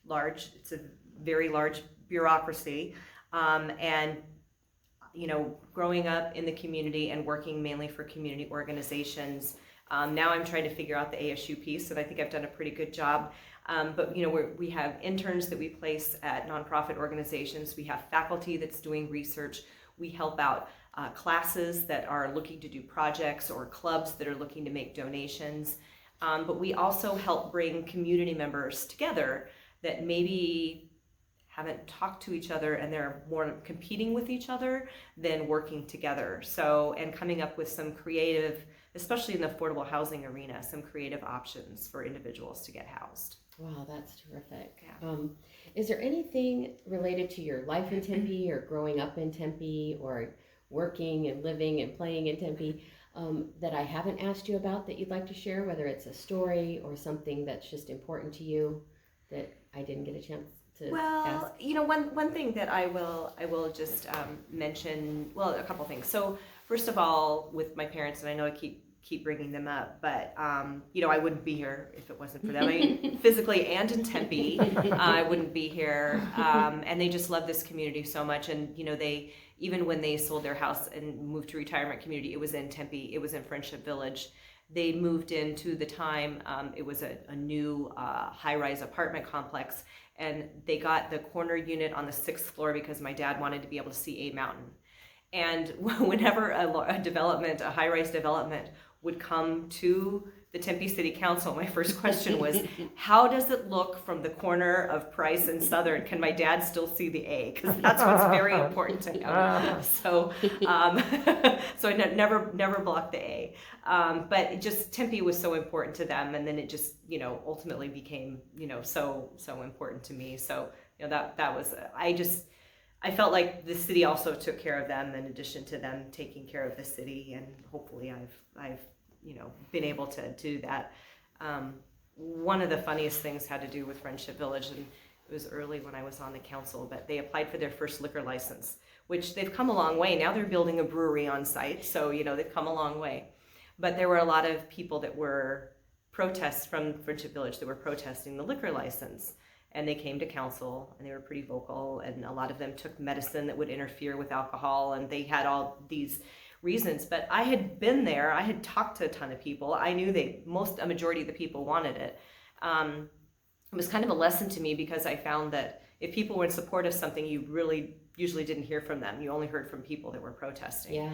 large, it's a very large bureaucracy, and growing up in the community and working mainly for community organizations, now I'm trying to figure out the ASU piece, and I think I've done a pretty good job. But we have interns that we place at nonprofit organizations. We have faculty that's doing research. We help out classes that are looking to do projects or clubs that are looking to make donations. But we also help bring community members together that maybe haven't talked to each other, and they're more competing with each other than working together. So, and coming up with some creative, especially in the affordable housing arena, some creative options for individuals to get housed. Wow, that's terrific. Yeah. Is there anything related to your life in Tempe or growing up in Tempe or working and living and playing in Tempe that I haven't asked you about that you'd like to share, whether it's a story or something that's just important to you? that I didn't get a chance to Well, ask? one thing that I will just mention. Well, a couple things. So first of all, with my parents, and I know I keep bringing them up, but I wouldn't be here if it wasn't for them. I mean, physically and in Tempe, I wouldn't be here. And they just love this community so much. And they, even when they sold their house and moved to retirement community, it was in Tempe. It was in Friendship Village. They moved into the time. It was a new high-rise apartment complex, and they got the corner unit on the 6th floor because my dad wanted to be able to see a mountain. And whenever a high-rise development would come to the Tempe City Council, my first question was, how does it look from the corner of Price and Southern? Can my dad still see the A? Because that's what's very important to him. So I never blocked the A. But it just, Tempe was so important to them, and then it just, ultimately became, so important to me. So, that was, I felt like the city also took care of them in addition to them taking care of the city, and hopefully I've been able to do that. One of the funniest things had to do with Friendship Village, and it was early when I was on the council, but they applied for their first liquor license, which they've come a long way. Now they're building a brewery on site, so they've come a long way. But there were a lot of people that were protests from Friendship Village that were protesting the liquor license. And they came to council, and they were pretty vocal, and a lot of them took medicine that would interfere with alcohol, and they had all these reasons. But I had been there, I had talked to a ton of people. I knew a majority of the people wanted it. It was kind of a lesson to me, because I found that if people were in support of something, you really usually didn't hear from them. You only heard from people that were protesting. Yeah.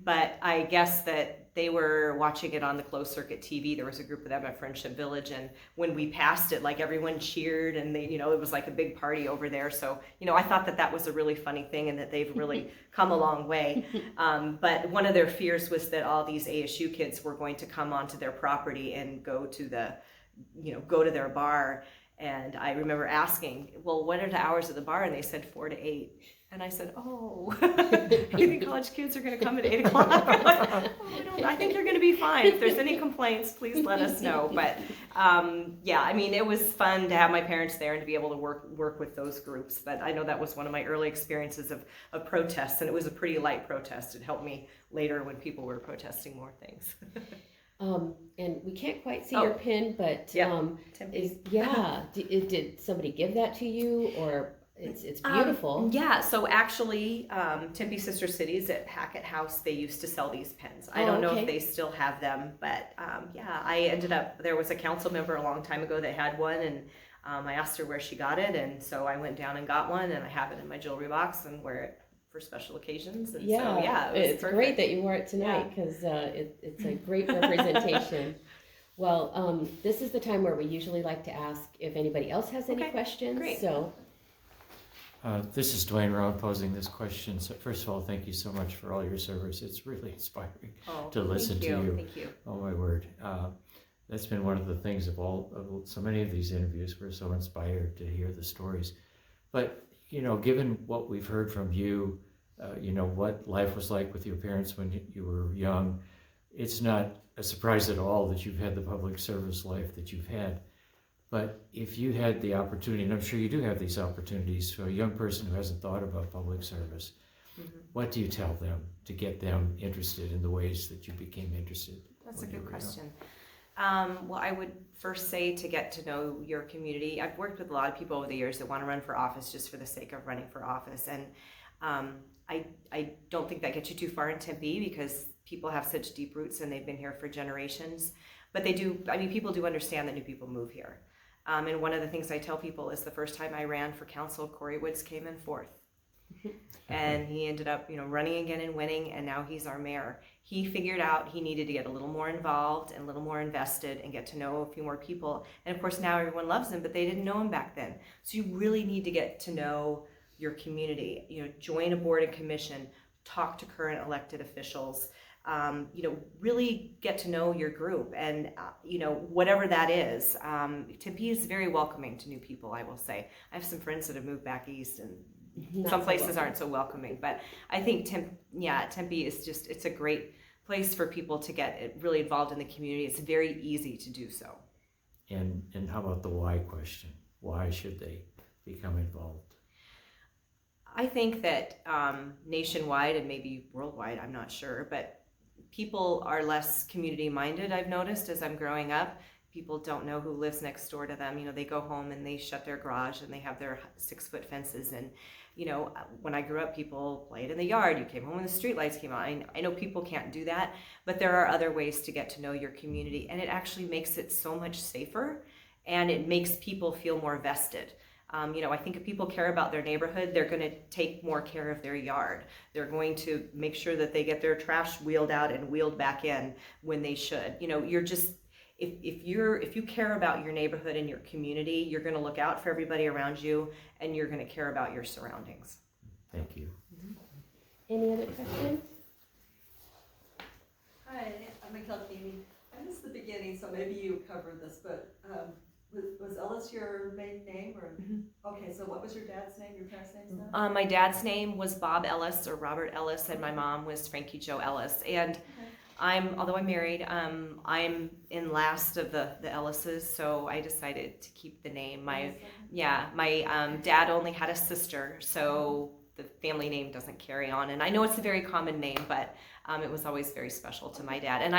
But I guess that they were watching it on the closed circuit TV. There was a group of them at Friendship Village, and when we passed it, like, everyone cheered, and they, it was like a big party over there. So, I thought that was a really funny thing, and that they've really come a long way. But one of their fears was that all these ASU kids were going to come onto their property and go to their bar. And I remember asking, well, what are the hours of the bar? And they said 4 to 8. And I said, oh, you think college kids are going to come at 8 o'clock? I'm like, I think you're going to be fine. If there's any complaints, please let us know. But it was fun to have my parents there and to be able to work with those groups. But I know that was one of my early experiences of protests, and it was a pretty light protest. It helped me later when people were protesting more things. And we can't quite see your pin, but did somebody give that to you, or it's beautiful? So actually, Tempe Sister Cities at Hackett House, they used to sell these pins. I don't know if they still have them, but I ended up, there was a council member a long time ago that had one, and I asked her where she got it, and so I went down and got one, and I have it in my jewelry box and wear it for special occasions. And it's perfect. Great that you wore it tonight, because it's a great representation. Well, this is the time where we usually like to ask if anybody else has any questions. Great. So, this is Dwayne Rowan posing this question. So first of all, thank you so much for all your service. It's really inspiring to listen to you. Thank you. Oh my word. That's been one of the things of so many of these interviews. We're so inspired to hear the stories. But given what we've heard from you, what life was like with your parents when you were young, it's not a surprise at all that you've had the public service life that you've had. But if you had the opportunity, and I'm sure you do have these opportunities for a young person who hasn't thought about public service, what do you tell them to get them interested in the ways that you became interested? That's a good question. Well, I would first say to get to know your community. I've worked with a lot of people over the years that want to run for office just for the sake of running for office. And I don't think that gets you too far in Tempe, because people have such deep roots and they've been here for generations. But people do understand that new people move here. And one of the things I tell people is the first time I ran for council, Corey Woods came in 4th. And he ended up, running again and winning, and now he's our mayor. He figured out he needed to get a little more involved and a little more invested and get to know a few more people. And of course, now everyone loves him, but they didn't know him back then. So you really need to get to know your community. Join a board and commission, talk to current elected officials. Really get to know your group, and whatever that is. Tempe is very welcoming to new people, I will say. I have some friends that have moved back east, and some places aren't so welcoming, but I think Tempe is it's a great place for people to get really involved in the community. It's very easy to do so. And how about the why question? Why should they become involved? I think that nationwide and maybe worldwide, I'm not sure, but people are less community minded, I've noticed as I'm growing up. People don't know who lives next door to them. They go home and they shut their garage and they have their 6-foot fences. And, when I grew up, people played in the yard. You came home when the street lights came on. I know people can't do that, but there are other ways to get to know your community. And it actually makes it so much safer, and it makes people feel more vested. I think if people care about their neighborhood, they're going to take more care of their yard. They're going to make sure that they get their trash wheeled out and wheeled back in when they should. You're just, if you care about your neighborhood and your community, you're going to look out for everybody around you, and you're going to care about your surroundings. Thank you. Any other questions? Hi, I'm Michael Keeney. I missed the beginning, so maybe you covered this, but was Ellis your maiden name? Or Okay, so what was your dad's name, your parents' names then? My dad's name was Bob Ellis or Robert Ellis, and my mom was Frankie Jo Ellis. And although I'm married, I'm in last of the Ellises, so I decided to keep the name. My dad only had a sister, so the family name doesn't carry on. And I know it's a very common name, but it was always very special to my dad. And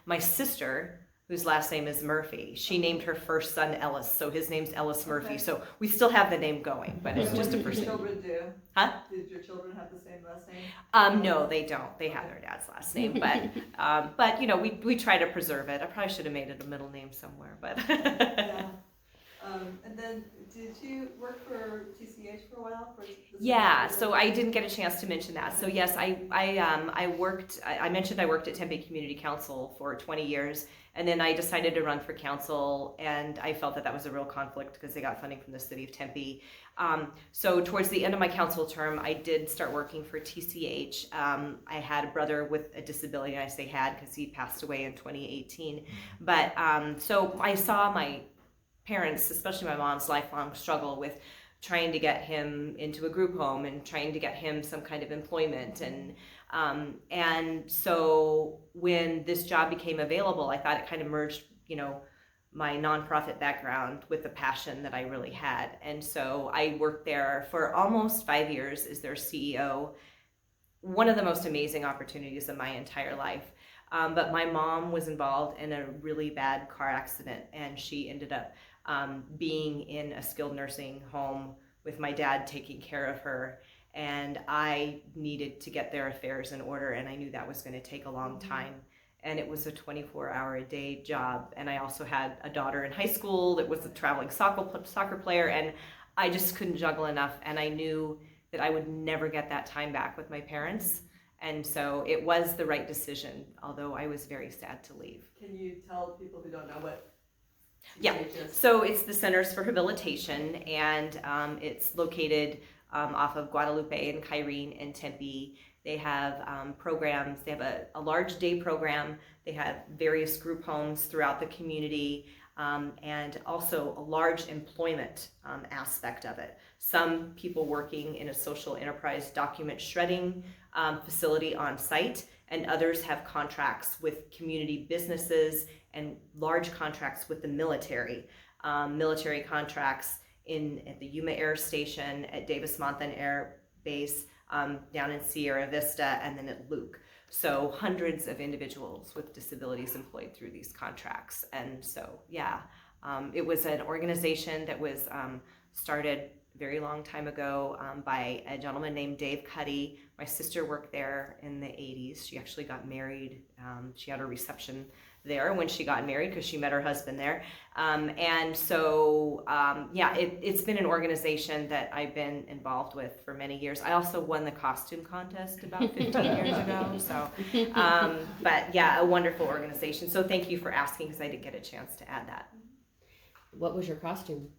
my sister, whose last name is Murphy, she named her first son Ellis, so his name's Ellis Murphy. Okay. So we still have the name going, but it's just a What did person. your children do? Huh? Did your children have the same last name? No, they don't. They have their dad's last name, but we try to preserve it. I probably should have made it a middle name somewhere, but. Yeah. And then, did you work for TCH for a while? Yeah, so I didn't get a chance to mention that. So yes, I worked. I mentioned I worked at Tempe Community Council for 20 years, and then I decided to run for council, and I felt that was a real conflict because they got funding from the city of Tempe. So towards the end of my council term, I did start working for TCH. I had a brother with a disability, and I say had because he passed away in 2018. But so I saw my parents, especially my mom's lifelong struggle with trying to get him into a group home and trying to get him some kind of employment. And so when this job became available, I thought it kind of merged, my nonprofit background with the passion that I really had. And so I worked there for almost 5 years as their CEO. One of the most amazing opportunities of my entire life. But my mom was involved in a really bad car accident, and she ended up being in a skilled nursing home with my dad taking care of her. And I needed to get their affairs in order, and I knew that was going to take a long time. And it was a 24-hour-a-day job. And I also had a daughter in high school that was a traveling soccer player, and I just couldn't juggle enough. And I knew that I would never get that time back with my parents. And so it was the right decision, although I was very sad to leave. Can you tell people who don't know what Yeah, TCH is? so it's the Centers for Rehabilitation, and it's located off of Guadalupe and Kyrene in Tempe. They have programs. They have a large day program. They have various group homes throughout the community, and also a large employment aspect of it. Some people working in a social enterprise document shredding facility on site, and others have contracts with community businesses and large contracts with the military. Military contracts at the Yuma Air Station, at Davis-Monthan Air Base, down in Sierra Vista, and then at Luke. So hundreds of individuals with disabilities employed through these contracts. And so, it was an organization that was started a very long time ago by a gentleman named Dave Cuddy. My sister worked there in the 80s. She actually got married. She had a reception there when she got married because she met her husband there. It's been an organization that I've been involved with for many years. I also won the costume contest about 15 years ago. So, a wonderful organization. So thank you for asking, because I didn't get a chance to add that. What was your costume?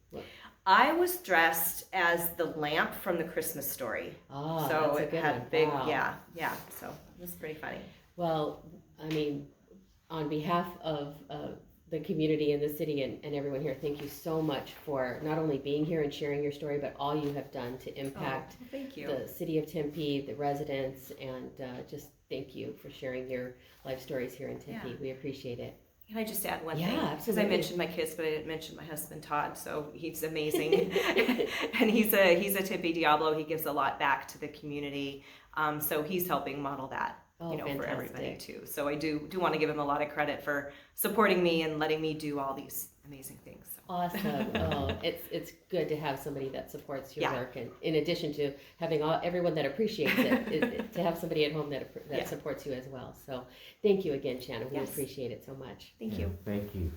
I was dressed as the lamp from the Christmas Story. Oh, So that's a it good had one. big, Wow. so it was pretty funny. Well, I mean, on behalf of the community and the city and everyone here, thank you so much for not only being here and sharing your story, but all you have done to impact Thank you. the city of Tempe, the residents, and just thank you for sharing your life stories here in Tempe. Yeah. We appreciate it. Can I just add one Yeah, thing? Because I absolutely. mentioned my kids, but I didn't mention my husband Todd. So he's amazing, and he's a Tippy Diablo. He gives a lot back to the community. So he's helping model that, Oh, for everybody fantastic. too. So I do want to give him a lot of credit for supporting me and letting me do all these amazing things. So. Awesome. Oh, it's good to have somebody that supports your Yeah. work, and in addition to having everyone that appreciates it, to have somebody at home that Yeah. supports you as well. So thank you again, Shanna. We Yes. appreciate it so much. Thank Yeah, you. Thank you.